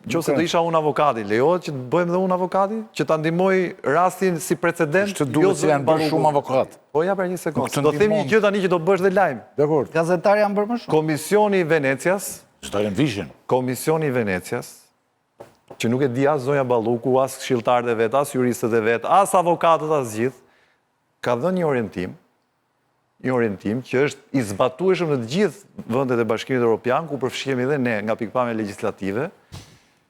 Nëse do isha unë avokati, lejohet që të bëjmë dhe unë avokati? Që ta ndihmoj rastin si precedent? Që duhet se janë bërë shumë avokat. Po ja për një sekundë. Do themi një gjë tani që do bësh dhe lajm. Dakor. Gazetarë janë bërë më shumë. Komisioni i Venecias, Komisioni i Venecias, që nuk e di as zonja Balluku, as këshilltarët e vet, as juristët e vet, as avokatët, as gjithë, ka dhënë një orientim që është i zbatueshëm në të gjithë vendet e Bashkimit Evropian, ku përfshihemi dhe ne nga pikpamja legjislative,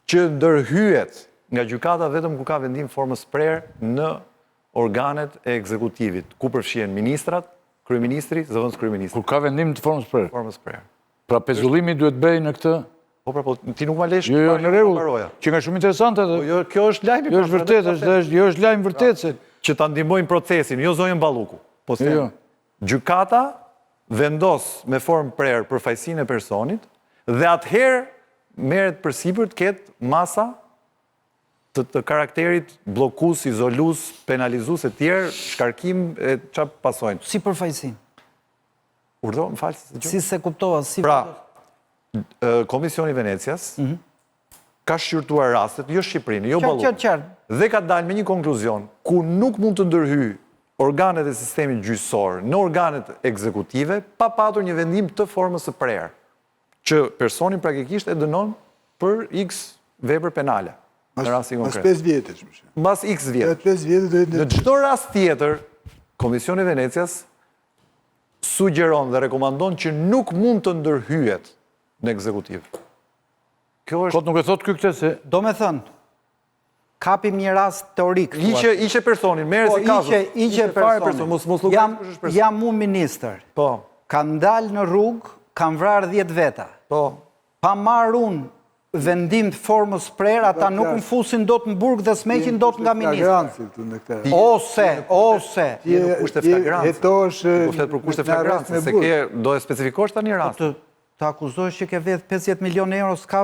që ndërhyet nga gjykata vetëm ku ka vendim formës prerë në organet e ekzekutivit, ku përfshihen ministrat, kryeministri, zëvendës kryeministri. Kur ka vendim të formës prerë. Formës prerë. Pra pezullimi duhet bëj në këtë. Po, ti nuk ma lesh. Jo, në rregull. Që nga shumë interesante edhe. Jo, kjo është lajm. Jo, është vërtet, jo është lajm vërtet se që ta ndihmojnë procesin, jo zonjën Balluku. Po se gjykata vendos me formë prerë përfaqësinë e personit dhe atëherë merret përsipër të ketë masa të karakterit bllokues, izolues, penalizues e tjerë, shkarkim e çfarë pasojnë. Si përfaqësinë? Urdhro, më fal. Si se kuptova, si pra, Komisioni i Venecias ka shqyrtuar rastet, jo Shqipërinë, jo Balluku. Dhe ka dalë me një konkluzion ku nuk mund të ndërhyjë organet e sistemit gjyqësor në organet ekzekutive pa patur një vendim të formës së prerë, që personin praktikisht e dënon për X vepër penale. Në rastin konkret. Mas 5 vjetësh. Mbas X vjetë. Në çdo rast tjetër, Komisioni i Venecias sugjeron dhe rekomandon që nuk mund të ndërhyjet në ekzekutiv. Kjo është... Kot nuk e thot ky këtë se... Do me thënë, kapim një rast teorik. Iqe personin, merë si kazët. Iqe personin. Jam mu minister. Po. Kam dalë në rrugë, kam vrarë 10 veta. Po. Pa marrë unë vendim të formës prerë, ata nuk më fusin do të në burg dhe s'meqin do të nga minister. Ose. Ti nuk kushte flagrancë. Nuk fletë për kushte flagrancë, se ke do e specifikosh ta një rast. Të akuzojsh që ke vedh 50 milion euro s'ka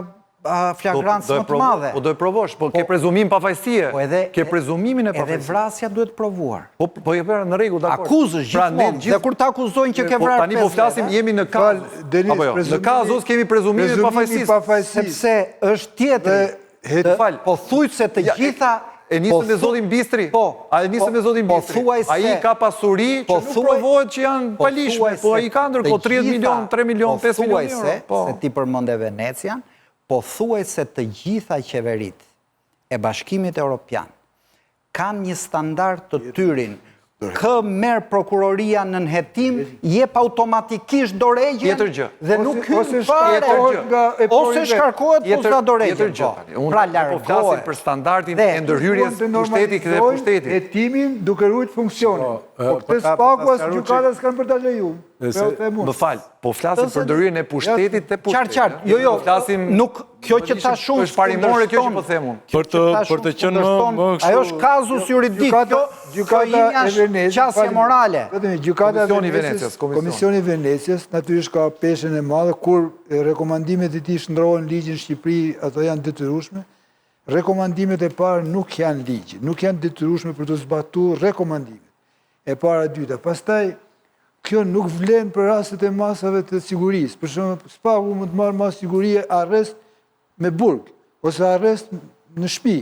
flagrancë më të madhe. Po do e provosh, po ke prezumim pa fajësie. Ke prezumimin e pa fajësie. Edhe vrasja duhet provuar. Po je përë në rregull, dakord. Akuzësh gjithmonë, dhe kur të akuzojnë që ke vrarë 50. Tani po flasim, jemi në kazus. Në kazus kemi prezumimin pa fajësisë. Sepse është tjetëri. Po thujtë se të gjitha... E nisëm me Zotin Bistri? A e nisëm me Zotin Bistri? A i ka pasuri që nuk provohet që janë palishme, po a i ka ndërko 30 milion, 3 milion, 5 milion euro. Po thuaj se ti përmënde Venecian, po thuaj se të gjitha qeverit e Bashkimit Evropian kanë një standard të tyrin, kë merë prokuroria në nëhetim, jep automatikisht doregjen dhe nuk hynë fare, ose shkarkohet posta doregjen. Pra largohet. Për standardin e ndërhyrjes pushtetit dhe pushtetit. Hetimin duke rujt funksionin. Po këtë spaku as gjykatas kanë për ta leju. Më falë, po flasim për ndërhyrjen e pushtetit të pushtetit. Qartë, jo, nuk kjo që ta shumë është parimore kjo që po themun. Për të qenë më kështu... Ajo është kazus juridik, kjo imja qasje morale. Komisioni i Venecias natyrisht ka peshën e madhe, kur rekomandimet e tij shndrohen ligjin Shqipëri, ato janë detyrueshme. Rekomandimet e parë nuk janë ligj, nuk janë detyrueshme për të zbatuar rekomandimet. E para dyta. Pastaj, kjo nuk vlen për rastet e masave të sigurisë. Për shembull, spaku mund të marrë masë sigurie arrest me burg, ose arrest në shtëpi.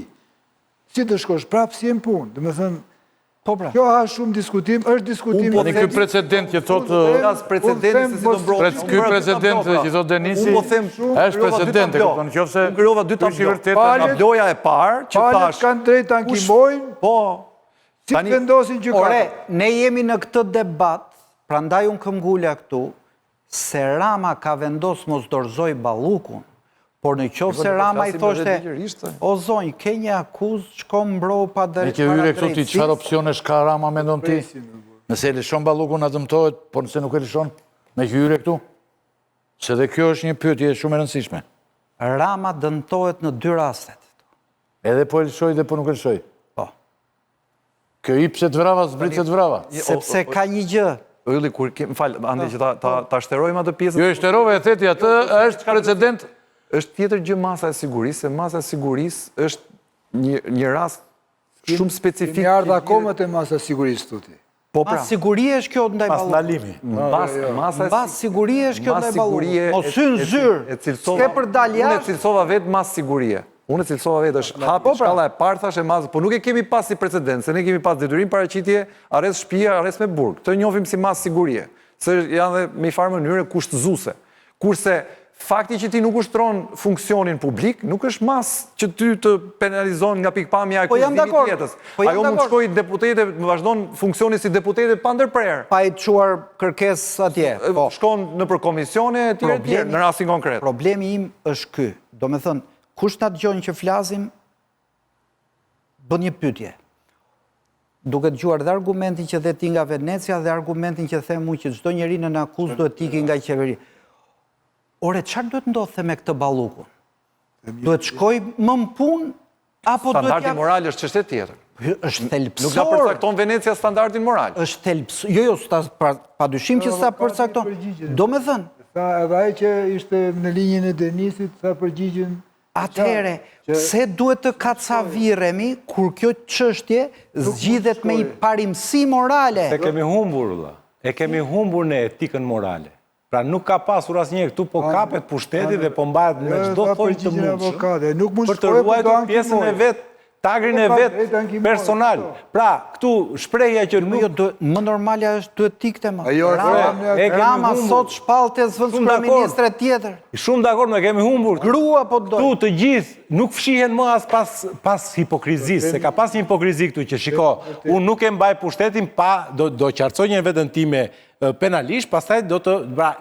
Si të shkosh prapë si e në punë. Dhe me thënë, kjo ha shumë diskutim, është diskutim... Në ky precedent që thotë... Ky precedent që thotë Denisi, është precedent, e këpëton qofse... Unë kërova 2 tablo. Tabloja e parë, që tash... Palët kanë drejt të ankimojnë, si të vendosin gjykatë. Ore, ne jemi në këtë debat, prandaj unë këmgullja këtu, se Rama ka vendos mos dorëzoj Ballukun, por në qoftë se Rama i thoshte, o zonjë, ke një akuz, shko mbro pa drejtësisë. Ne ke hyre këtu ti, çfarë opsionesh ka Rama mendon ti? Nëse e lëshon Ballukun, a dëmtohet, por nëse nuk e lëshon, me hyre këtu? Se dhe kjo është një pyetje shumë e rëndësishme. Rama dëmtohet në 2 rastet. Edhe po e lëshoj dhe po nuk e lëshoj. Po. Kjo ipset vrava, zbritset vrava. Sepse ka një gjë. Ylli, më falë, ande që ta shterojmë atë pjesën... Jo, e shterove e theti, atë është precedent... është tjetër gjë masa e sigurisë, se masa e sigurisë është një rast shumë specifik... Kemi ardhë akome të masa e sigurisë, tuti. Mas sigurie është kjo ndaj Ballukut. Pas ndalimi. Mas sigurie është kjo ndaj Ballukut. Mos hynë zyrë, s'ke për dalë jashtë. Unë e cilësova vetë mas sigurie. Unë e cilësova vetë, është hapi shkalla e parë, thashe mazë, po nuk e kemi pas si precedent, se ne kemi pas detyrim paraqitje, arrest shtëpia, arrest me burg. Të njohim si mas sigurie, se janë dhe me i farë mënyre kushtëzuese. Kurse fakti që ti nuk ushtron funksionin publik, nuk është mas që ty të penalizon nga pikpamja e kushtimit të jetës. Ajo mund shkoj deputete, më vazhdon funksionin si deputete pa ndërprerje. Pa i quar kërkes atje. Shkon në për komisione e tjere, në rastin konkret. Problemi im është ky. Do me thënë, kush ta dëgjojnë që flasim, bën një pyetje. Duke dëgjuar dhe argumentin që dhe ti nga Venecia dhe argumentin që them mu që çdo njeri në akuzë duhet tiki nga qeveri. Ore, qarë duhet ndodhë me këtë ballukun? Duhet shkoj më në punë, apo duhet Standardi moral është çështje tjetër. është thelpsor. Nuk na përcakton Venecia standardin moral. Është thelpsor. Jo, pa dyshim që sa përcakton. Do me thënë. Edhe ai që ishte në linjën e Denisit, sa përgjigjen. Atëhere, pse duhet të kacaviremi kur kjo çështje zgjidhet me i parimsi morale? E kemi humbur, vëlla. E kemi humbur në etikën morale. Pra nuk ka pasur asnjëherë këtu, po kapet pushteti dhe po mbahet me çdo fojë të mundshëm për të ruajtur pjesën e vet, tagrin e vet personal. Pra, këtu shprehja që nuk më normale është duhet tikte më. Rama sot shpallte zëvendësur ministre tjetër. Shumë dakord, ne kemi humbur. Grua po do. Tu të gjithë nuk fshihen më as pas hipokrizisë, se ka pas një hipokrizi këtu që shiko, unë nuk e mbaj pushtetin pa do qartësoj një veten time penalisht, pastaj do të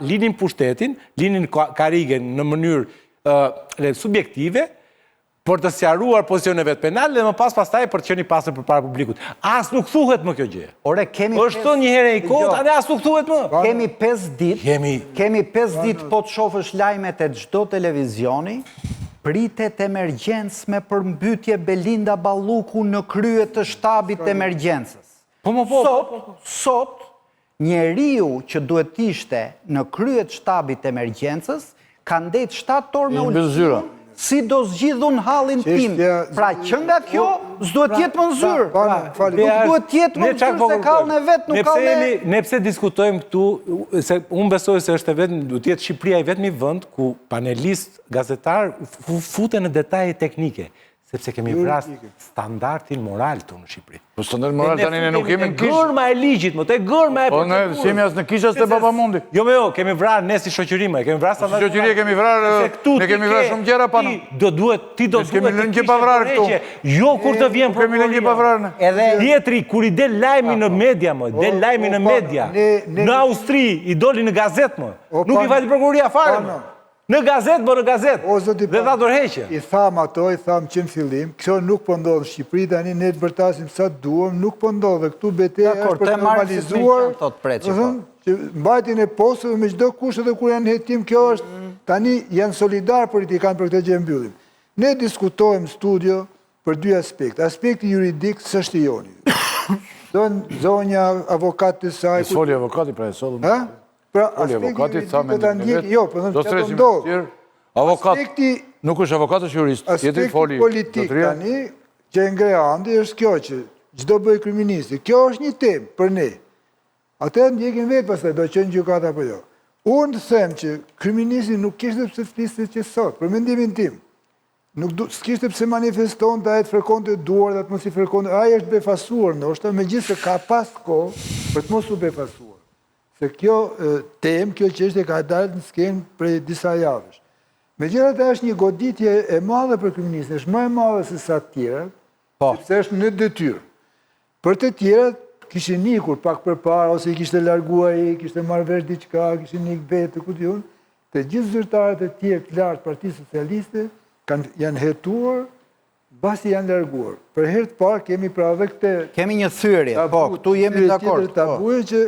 linin pushtetin, linin karigen në mënyrë subjektive, për të sqaruar pozicionin e vet penal dhe më pastaj për të qenë i pastër përpara publikut. As nuk thuhet më kjo gjë. Ore, kemi është thënë një herë i kot, tani as nuk thuhet më. Kemi 5 ditë. Kemi 5 ditë po të shohësh lajmet e çdo televizioni, pritet emergjencë me përmbytje Belinda Balluku në krye të shtabit të emergjencës. Sot njeriu që duhet ishte në krye të shtabit të emergjencës ka ndetë 7 orë me ulëzyrë. Si do zgjidhun hallin tim. Pra që nga kjo, s'duhet jetë më nzyrë. Nuk duhet jetë më nzyrë se kallën e vetë, nuk kallën e... Ne pse diskutojmë këtu, se unë besoj se është e vetë, duhet jetë Shqipëria i vetëmi vënd, ku panelist, gazetar, futen në detaje teknike. Sepse kemi vras standardin moral të në Shqipëri. Po standardin moral tani ne nuk kemi në kishë. Te gërma e ligjit, te gërma e procedurës. Po ne simi as në kishës të Babamundi. Jo, kemi vrar ne si shoqërime, kemi vrar standardin moral. Shoqëria kemi vrar, ne kemi vrar shumë gjëra pa në. Ti do duhet kemi lënë që pa vrar këtu. Jo kur të vjen kemi lënë që pa vrar në. Tjetri, kur i del lajmi në media, del lajmi në media, në Austri, i doli në gazet, nuk i vajti prokuroria fare. Në gazet, në gazet, dhe dha dorëheqje. I tham ato, i tham që në fillim, kjo nuk po ndodhë në Shqipëri, tani ne të bërtasim sa duhem, nuk po ndodhë, dhe këtu beteja është për të normalizuar, mbajtjen e postëve me çdo kush edhe kur janë hetim, kjo është, tani janë solidar politikanë për këtë gjë mbyllim. Ne diskutojmë studio për 2 aspekte. Aspekti juridik s'është i joni. Zonja avokat të saj... Soli avokati pra e solëm. Pra, aspekti juridik të ndjek, jo, për thëmë që të ndodhë. Avokat, nuk është avokat është jurist. Aspekti politik tani, që e ngre andi, është kjo që çdo bëj kriministi. Kjo është një temë për ne. Atë ndjekin vetë pastaj, do qenë gjykat apo jo. Unë të them që kriministi nuk kishte pse fliste që sot, për mendimin tim. Nuk s'kishte pse manifeston të ajtë frekonte duar dhe të mos i frekonte. Aja është befasuar, ndoshta, megjithëse ka pas kohë për të mos u befasuar. Se kjo temë, kjo çështje ka dalë në skenë prej disa javësh. Megjithatë është një goditje e madhe për kryeministin, është më e madhe se sa të tjerat, sepse është në detyrë. Për të tjerat kishin ikur pak përpara ose i kishte larguar ai, kishte marrë vesh diçka, kishin ikë vetë ku diun. Të gjithë zyrtarët e tjerë të lartë Partisë Socialiste janë hetuar mbasi janë larguar. Për herë të parë kemi pra edhe këtë... Kemi një thyrje, këtu jemi dakord. Tabue që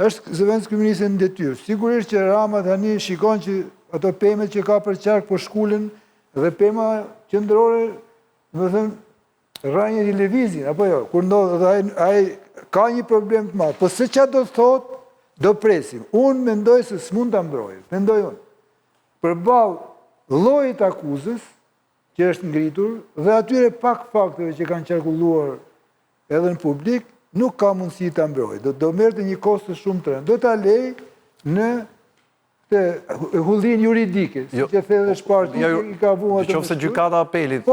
është zëvendës kryeministit në detyrë. Sigurisht që Rama tani shikon që ato pemet që ka për qark po shkullën dhe pema qendrore, do të thënë, rrajnë i lëvizjen, apo jo, kur ndodhë, ai ka një problem të madh. Po se çfarë do të thotë, do presim. Unë mendoj se s'mund ta mbrojë, mendoj unë. Përballë llojit akuzës që është ngritur dhe atyre pak fakteve që kanë qarkulluar edhe në publik, nuk ka mundësi ta mbrojë. Do merrte një kosto shumë të rëndë. Do ta lej në hullin juridike, si që the dhe shparti, i ka vu atë Qofse gjykata apelit,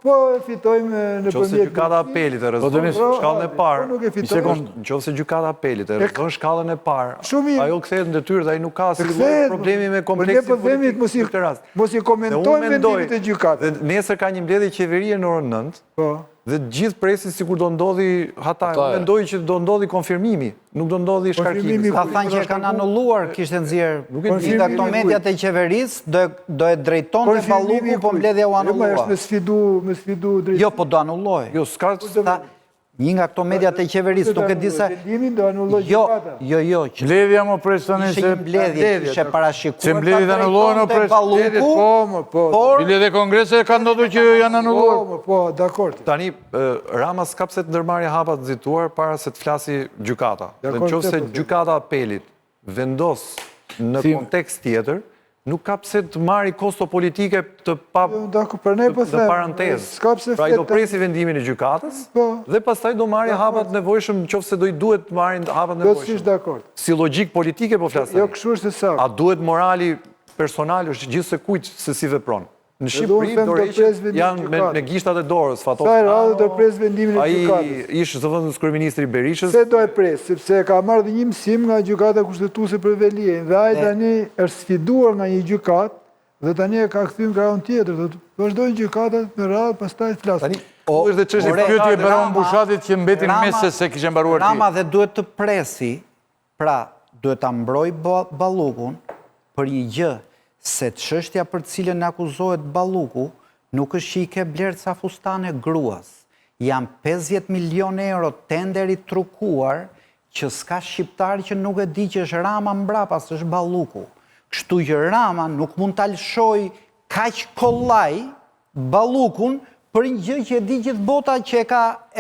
Po e fitojmë në qofse gjykata apelit e rëzon shkallën e parë, nuk e fitojmë. qofse gjykata apelit e rëzon shkallën e parë, Shumë mirë. ajo kthehet në detyrë dhe ai nuk ka si Kthehet, problemi me po ne kompleksin po themi politik në këtë rast. mos i komentojmë vendimet e gjykatës. Dhe nesër ka një mbledhje qeverie në orën 9, Po. dhe gjithë presin sikur do ndodhi hataj. Unë mendoj që do ndodhi konfirmimi, nuk do ndodhi shkarkimi. Ta thanë që e kanë anulluar, kishte nxjerrë. Një nga këto mediat e qeverisë do e drejton të Balluku, po mbledhja u Jo, anullua. është me sfidu drejt. Jo, po do anulloj. Jo, s'ka Një nga këto mediat e qeverisë, nuk e di se... Vendimin do anulloj Jo, gjykata. jo, që Mbledhja më pres tani ishe se... një mbledhje që ishe parashikuar Se mbledhjet anullohen o pres... Balluku, por Bile dhe kongrese ka ndodhur që janë anulluar. Po, dakord. Tani, Rama s'ka pse të ndërmarrë hapa të nxituar para se të flasi gjykata. Dhe nëse gjykata apelit vendos në kontekst tjetër, nuk ka pse të marri kosto politike të parantezë. S'ka pse Pra i do presi vendimin e gjykatës dhe pastaj do marri hapat nevojshëm nëse do i duhet marrin hapat Do të sish nevojshëm. dakord. Si logjik politike po flas. Jo, kështu është se A saktë. duhet morali personal është gjithse kujt se si vepron. Në unë Shqipëri them do pres dorëheqjet vendimin janë e gjykatës. me gishtat e dorës, Sa e radhë do pres vendimin e gjykatës. Ai ish zëvendës kryeministri Berishës. Se do e pres, sepse ka marrë dhe një mësim nga gjykata kushtetuese për Veliajin dhe ai tani është sfiduar nga një gjykatë dhe tani e ka kthyer krahun tjetër. Do të vazhdojnë gjykatat me radhë, pastaj të flasin. Tani është dhe çështje Pyetje e Baron Bushatit që mbetin mes se kishte mbaruar ti. Rama dhe duhet të presi, pra duhet ta mbroj Ballukun për një gjë, se çështja për cilën akuzohet Balluku nuk është që i ke blerë ca fustane gruas. Janë 50 milion euro tenderi trukuar që s'ka shqiptar që nuk e di që është Rama mbrapa, s'është Balluku. Kështu që Rama nuk mund ta lëshoj kaq kollaj Ballukun për një gjë që e di gjithë bota që e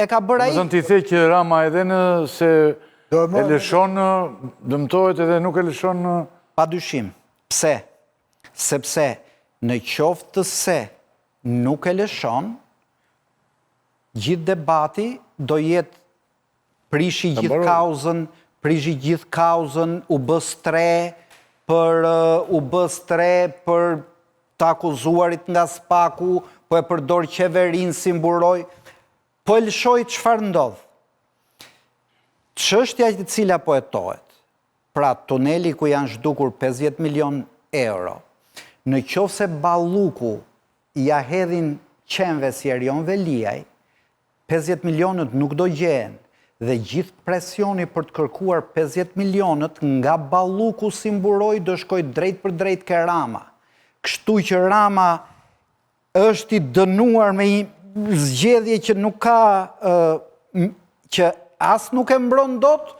ka bërë ai. Më thënë ti the që Rama edhe nëse e lëshon, dëmtohet edhe nuk e lëshon... Pa dyshim. Pse? Sepse në qoftë se nuk e lëshon, gjithë debati do jetë prishi gjithë kauzën, u bë stre për të akuzuarit nga Spaku, po e përdor qeverinë si mburoj, po e lëshoj çfarë ndodh. Çështja e cila po hetohet, pra tuneli ku janë zhdukur 50 milion euro, në qoftë se Balluku ja hedhin qenve si Erion Veliaj, 50 milionët nuk do gjehen dhe gjithë presioni për të kërkuar 50 milionët nga Balluku si mburoj do shkoj drejt për drejt ke Rama. Kështu që Rama është i dënuar me një zgjedhje që nuk ka, që as nuk e mbron dot,